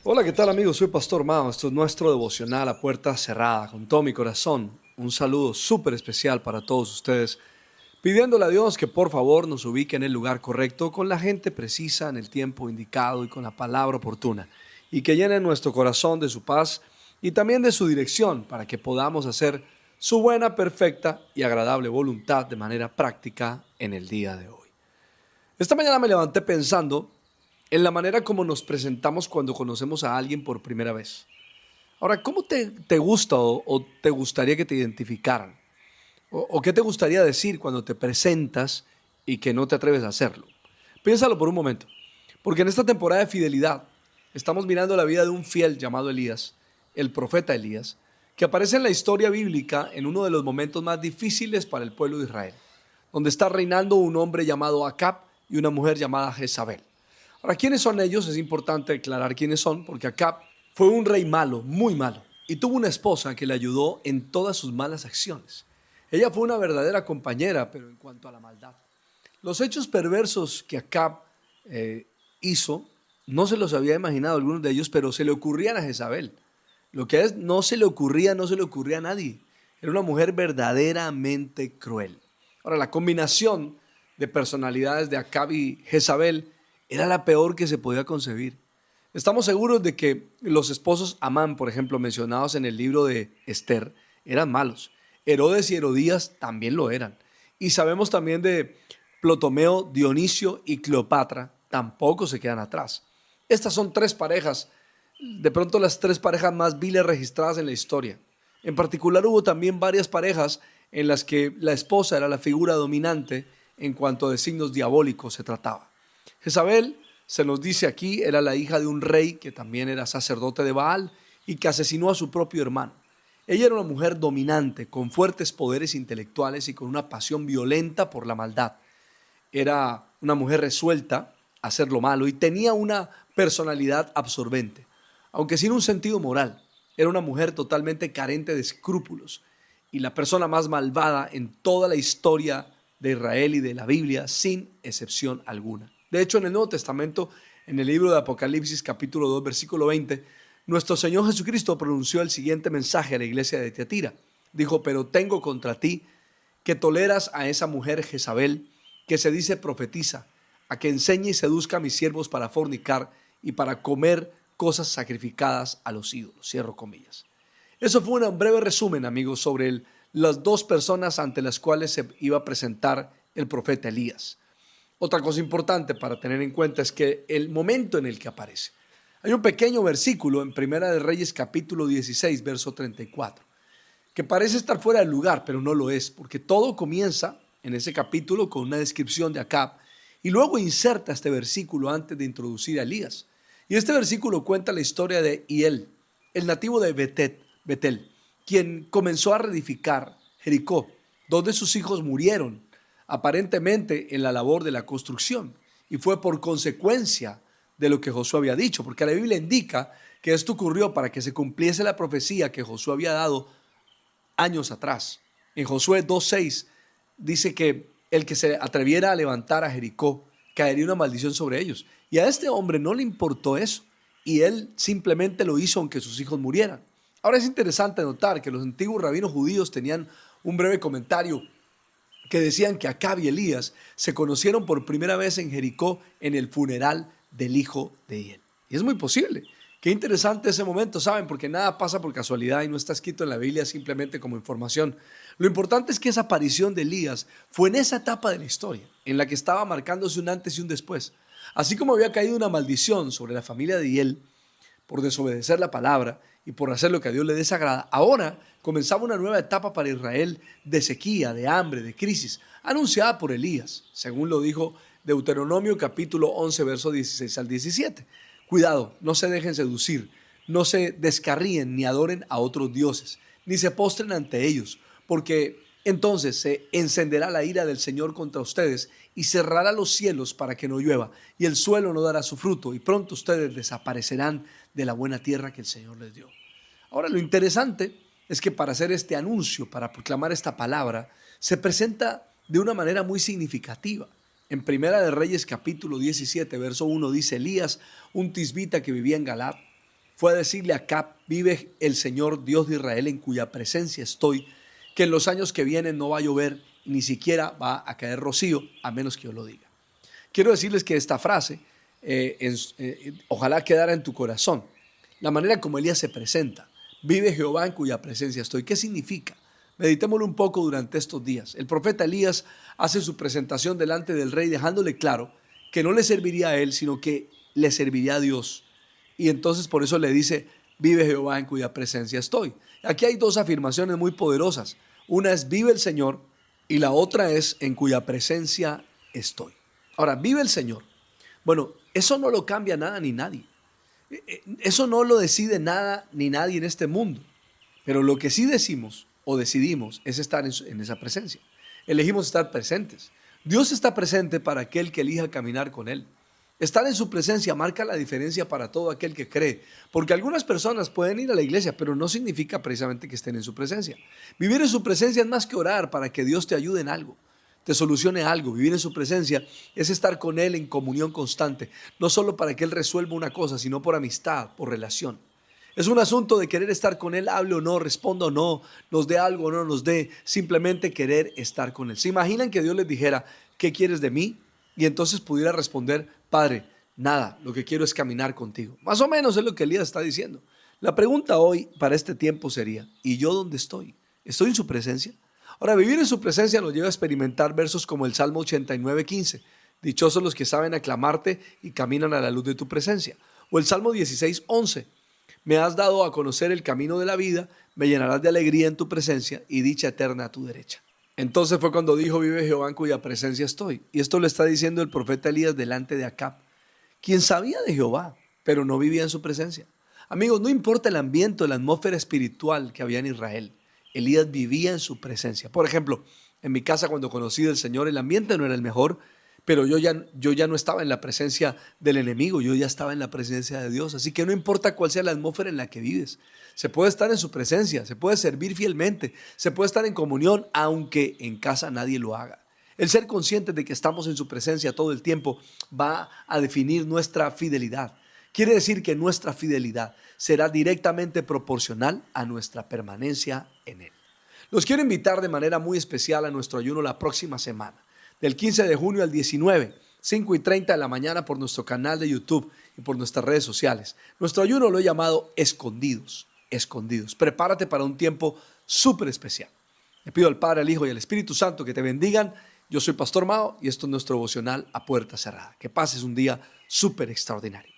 Hola, ¿qué tal amigos? Soy Pastor Mao. Esto es nuestro devocional a puerta cerrada, con todo mi corazón. Un saludo súper especial para todos ustedes, pidiéndole a Dios que por favor nos ubique en el lugar correcto, con la gente precisa, en el tiempo indicado y con la palabra oportuna, y que llene nuestro corazón de su paz y también de su dirección para que podamos hacer su buena, perfecta y agradable voluntad de manera práctica en el día de hoy. Esta mañana me levanté pensando en la manera como nos presentamos cuando conocemos a alguien por primera vez. Ahora, ¿cómo te gusta o te gustaría que te identificaran? O qué te gustaría decir cuando te presentas y que no te atreves a hacerlo? Piénsalo por un momento, porque en esta temporada de fidelidad estamos mirando la vida de un fiel llamado Elías, el profeta Elías, que aparece en la historia bíblica en uno de los momentos más difíciles para el pueblo de Israel, donde está reinando un hombre llamado Acab y una mujer llamada Jezabel. Ahora, ¿quiénes son ellos? Es importante aclarar quiénes son, porque Acab fue un rey malo, muy malo, y tuvo una esposa que le ayudó en todas sus malas acciones. Ella fue una verdadera compañera, pero en cuanto a la maldad. Los hechos perversos que Acab eh, hizo, no se los había imaginado algunos de ellos, pero se le ocurrían a Jezabel. Lo que es, no se le ocurría a nadie. Era una mujer verdaderamente cruel. Ahora, la combinación de personalidades de Acab y Jezabel era la peor que se podía concebir. Estamos seguros de que los esposos Amán, por ejemplo, mencionados en el libro de Esther, eran malos. Herodes y Herodías también lo eran. Y sabemos también de Ptolomeo, Dionisio y Cleopatra, tampoco se quedan atrás. Estas son tres parejas, de pronto las tres parejas más viles registradas en la historia. En particular hubo también varias parejas en las que la esposa era la figura dominante en cuanto a signos diabólicos se trataba. Jezabel, se nos dice aquí, era la hija de un rey que también era sacerdote de Baal y que asesinó a su propio hermano. Ella era una mujer dominante, con fuertes poderes intelectuales y con una pasión violenta por la maldad. Era una mujer resuelta a hacer lo malo y tenía una personalidad absorbente, aunque sin un sentido moral. Era una mujer totalmente carente de escrúpulos y la persona más malvada en toda la historia de Israel y de la Biblia, sin excepción alguna. De hecho, en el Nuevo Testamento, en el libro de Apocalipsis capítulo 2 versículo 20, nuestro Señor Jesucristo pronunció el siguiente mensaje a la iglesia de Tiatira. Dijo, pero tengo contra ti que toleras a esa mujer Jezabel, que se dice profetiza, a que enseñe y seduzca a mis siervos para fornicar y para comer cosas sacrificadas a los ídolos. Cierro comillas. Eso fue un breve resumen, amigos, sobre las dos personas ante las cuales se iba a presentar el profeta Elías. Otra cosa importante para tener en cuenta es que el momento en el que aparece. Hay un pequeño versículo en Primera de Reyes capítulo 16, verso 34, que parece estar fuera del lugar, pero no lo es, porque todo comienza en ese capítulo con una descripción de Acab y luego inserta este versículo antes de introducir a Elías. Y este versículo cuenta la historia de Hiel, el nativo de Betel, quien comenzó a reedificar Jericó. Dos de sus hijos murieron, aparentemente en la labor de la construcción, y fue por consecuencia de lo que Josué había dicho, porque la Biblia indica que esto ocurrió para que se cumpliese la profecía que Josué había dado años atrás. En Josué 2:6 dice que el que se atreviera a levantar a Jericó caería una maldición sobre ellos. Y a este hombre no le importó eso. Y él simplemente lo hizo aunque sus hijos murieran. Ahora es interesante notar que los antiguos rabinos judíos tenían un breve comentario que decían que Acab y Elías se conocieron por primera vez en Jericó en el funeral del hijo de Hiel. Y es muy posible. Qué interesante ese momento, ¿saben? Porque nada pasa por casualidad y no está escrito en la Biblia simplemente como información. Lo importante es que esa aparición de Elías fue en esa etapa de la historia, en la que estaba marcándose un antes y un después. Así como había caído una maldición sobre la familia de Hiel, por desobedecer la palabra y por hacer lo que a Dios le desagrada, ahora comenzaba una nueva etapa para Israel de sequía, de hambre, de crisis, anunciada por Elías, según lo dijo Deuteronomio capítulo 11, verso 16 al 17. Cuidado, no se dejen seducir, no se descarríen ni adoren a otros dioses, ni se postren ante ellos, porque entonces se encenderá la ira del Señor contra ustedes y cerrará los cielos para que no llueva, y el suelo no dará su fruto, y pronto ustedes desaparecerán de la buena tierra que el Señor les dio. Ahora, lo interesante es que para hacer este anuncio, para proclamar esta palabra, se presenta de una manera muy significativa. En Primera de Reyes capítulo 17, verso 1 dice, Elías, un tisbita que vivía en Galat, fue a decirle a Acab: vive el Señor Dios de Israel, en cuya presencia estoy, que en los años que vienen no va a llover, ni siquiera va a caer rocío, a menos que yo lo diga. Quiero decirles que esta frase ojalá quedara en tu corazón. La manera como Elías se presenta: vive Jehová en cuya presencia estoy. ¿Qué significa? Meditémoslo un poco durante estos días. El profeta Elías hace su presentación delante del rey, dejándole claro que no le serviría a él, sino que le serviría a Dios. Y entonces por eso le dice: vive Jehová en cuya presencia estoy. Aquí hay dos afirmaciones muy poderosas. Una es: vive el Señor, y la otra es: en cuya presencia estoy. Ahora, vive el Señor. Bueno, eso no lo cambia nada ni nadie. Eso no lo decide nada ni nadie en este mundo. Pero lo que sí decimos o decidimos es estar en esa presencia. Elegimos estar presentes. Dios está presente para aquel que elija caminar con Él. Estar en su presencia marca la diferencia para todo aquel que cree, porque algunas personas pueden ir a la iglesia, pero no significa precisamente que estén en su presencia. Vivir en su presencia es más que orar para que Dios te ayude en algo, te solucione algo. Vivir en su presencia es estar con Él en comunión constante, no solo para que Él resuelva una cosa, sino por amistad, por relación. Es un asunto de querer estar con Él, hable o no, responda o no, nos dé algo o no nos dé, simplemente querer estar con Él. ¿Se imaginan que Dios les dijera: ¿qué quieres de mí? Y entonces pudiera responder: Padre, nada, lo que quiero es caminar contigo. Más o menos es lo que Elías está diciendo. La pregunta hoy para este tiempo sería: ¿y yo dónde estoy? ¿Estoy en su presencia? Ahora, vivir en su presencia nos lleva a experimentar versos como el Salmo 89:15. Dichosos los que saben aclamarte y caminan a la luz de tu presencia. O el Salmo 16:11. Me has dado a conocer el camino de la vida, me llenarás de alegría en tu presencia y dicha eterna a tu derecha. Entonces fue cuando dijo: vive Jehová en cuya presencia estoy. Y esto lo está diciendo el profeta Elías delante de Acab, quien sabía de Jehová, pero no vivía en su presencia. Amigos, no importa el ambiente o la atmósfera espiritual que había en Israel, Elías vivía en su presencia. Por ejemplo, en mi casa, cuando conocí del Señor, el ambiente no era el mejor, pero yo ya no estaba en la presencia del enemigo, yo ya estaba en la presencia de Dios. Así que no importa cuál sea la atmósfera en la que vives, se puede estar en su presencia, se puede servir fielmente, se puede estar en comunión, aunque en casa nadie lo haga. El ser conscientes de que estamos en su presencia todo el tiempo va a definir nuestra fidelidad. Quiere decir que nuestra fidelidad será directamente proporcional a nuestra permanencia en Él. Los quiero invitar de manera muy especial a nuestro ayuno la próxima semana, del 15 de junio al 19, 5:30 de la mañana, por nuestro canal de YouTube y por nuestras redes sociales. Nuestro ayuno lo he llamado Escondidos, Escondidos. Prepárate para un tiempo súper especial. Le pido al Padre, al Hijo y al Espíritu Santo que te bendigan. Yo soy Pastor Mao y esto es nuestro devocional A Puerta Cerrada. Que pases un día súper extraordinario.